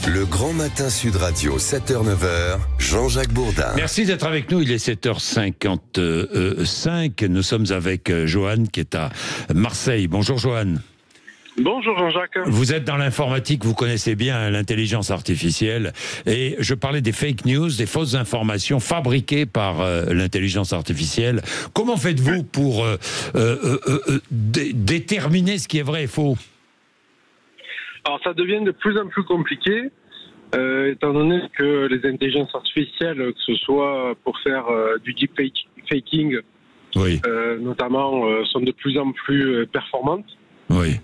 Le Grand Matin Sud Radio, 7h-9h, Jean-Jacques Bourdin. Merci d'être avec nous, il est 7h55. Nous sommes avec Johan qui est à Marseille. Bonjour Johan. Bonjour Jean-Jacques. Vous êtes dans l'informatique, vous connaissez bien l'intelligence artificielle. Et je parlais des fake news, des fausses informations fabriquées par l'intelligence artificielle. Comment faites-vous pour déterminer ce qui est vrai et faux ? Alors ça devient de plus en plus compliqué, étant donné que les intelligences artificielles, que ce soit pour faire du deepfaking, oui. Notamment, sont de plus en plus performantes. Oui.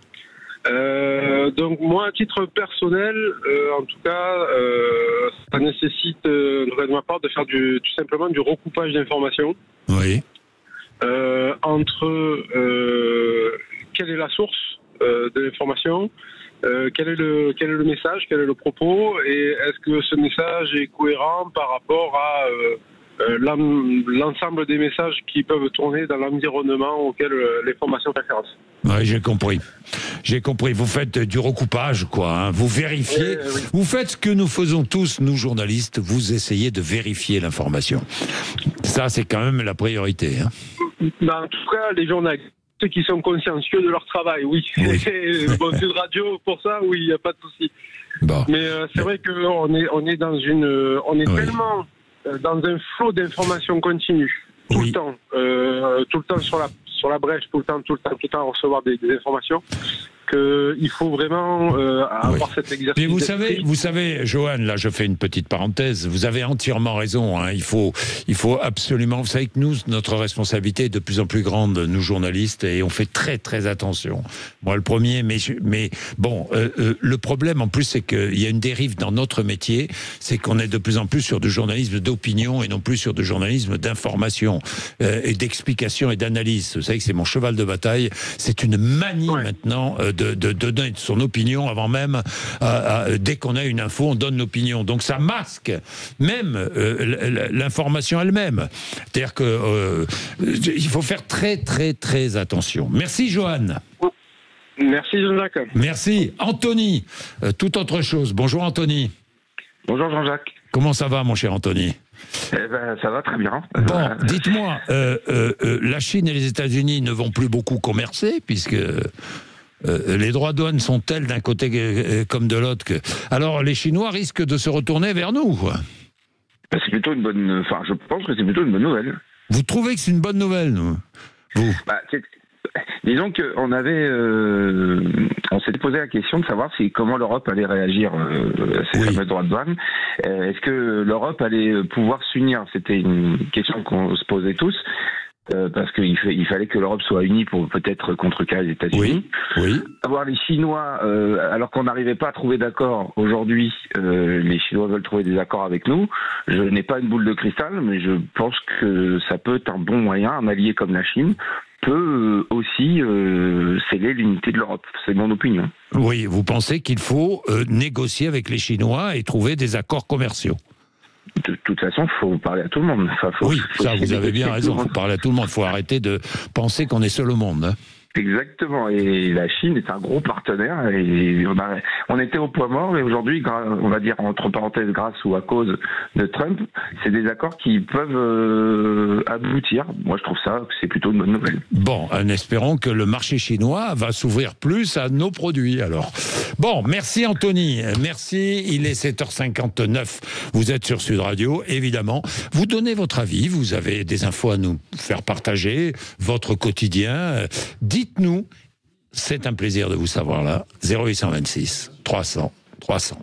Donc moi, à titre personnel, en tout cas, ça nécessite de ma part de faire tout simplement du recoupage d'informations. Oui. Entre quelle est la source de l'information, quel est le message, quel est le propos, et est-ce que ce message est cohérent par rapport à l'ensemble des messages qui peuvent tourner dans l'environnement auquel l'information fait référence. Oui, j'ai compris. J'ai compris. Vous faites du recoupage, quoi. Hein. Vous vérifiez. Oui. Vous faites ce que nous faisons tous, nous journalistes. Vous essayez de vérifier l'information. Ça, c'est quand même la priorité. Hein. En tout cas, les journalistes qui sont consciencieux de leur travail, oui. Bon, c'est de radio pour ça, oui, il n'y a pas de souci. Bon. Mais c'est vrai qu'on est dans tellement dans un flot d'informations continues, tout le temps sur la brèche, tout le temps à recevoir des informations, qu'il faut vraiment avoir cet exercice. Mais vous savez, Johan, là je fais une petite parenthèse, vous avez entièrement raison, hein, il faut absolument, vous savez que nous, notre responsabilité est de plus en plus grande, nous journalistes, et on fait très très attention. Moi le premier, mais bon, le problème en plus c'est qu'il y a une dérive dans notre métier, c'est qu'on est de plus en plus sur du journalisme d'opinion et non plus sur du journalisme d'information et d'explication et d'analyse. Vous savez que c'est mon cheval de bataille, c'est une manie maintenant de donner son opinion avant même, dès qu'on a une info, on donne l'opinion. Donc ça masque même l'information elle-même. C'est-à-dire que il faut faire très très très attention. Merci Johan. Merci Jean-Jacques. Merci. Anthony, toute autre chose. Bonjour Anthony. Bonjour Jean-Jacques. Comment ça va mon cher Anthony ? Ça va très bien. Bon, dites-moi, la Chine et les États-Unis ne vont plus beaucoup commercer puisque les droits de douane sont tels d'un côté comme de l'autre que... Alors les Chinois risquent de se retourner vers nous. C'est plutôt une bonne... Enfin, je pense que c'est plutôt une bonne nouvelle. Vous trouvez que c'est une bonne nouvelle, vous ? Disons qu'on avait... on s'était posé la question de savoir comment l'Europe allait réagir à ces fameux droits de douane. Est-ce que l'Europe allait pouvoir s'unir ? C'était une question qu'on se posait tous. Parce qu'il fallait que l'Europe soit unie pour peut-être contrecarrer les États-Unis. Oui. Avoir les Chinois, alors qu'on n'arrivait pas à trouver d'accord aujourd'hui, les Chinois veulent trouver des accords avec nous. Je n'ai pas une boule de cristal, mais je pense que ça peut être un bon moyen. Un allié comme la Chine peut aussi sceller l'unité de l'Europe. C'est mon opinion. Oui, vous pensez qu'il faut négocier avec les Chinois et trouver des accords commerciaux ? De toute façon, il faut parler à tout le monde. Oui, ça, vous avez bien raison. Il faut parler à tout le monde. Il faut arrêter de penser qu'on est seul au monde. Hein. Exactement. Et la Chine est un gros partenaire. Et on était au point mort. Et aujourd'hui, on va dire entre parenthèses, grâce ou à cause de Trump, c'est des accords qui peuvent aboutir. Moi, je trouve ça que c'est plutôt une bonne nouvelle. Bon, en espérant que le marché chinois va s'ouvrir plus à nos produits. Alors, bon, merci Anthony. Merci. Il est 7h59. Vous êtes sur Sud Radio, évidemment. Vous donnez votre avis. Vous avez des infos à nous faire partager, votre quotidien. Dites-nous, c'est un plaisir de vous savoir là. 0826 300 300.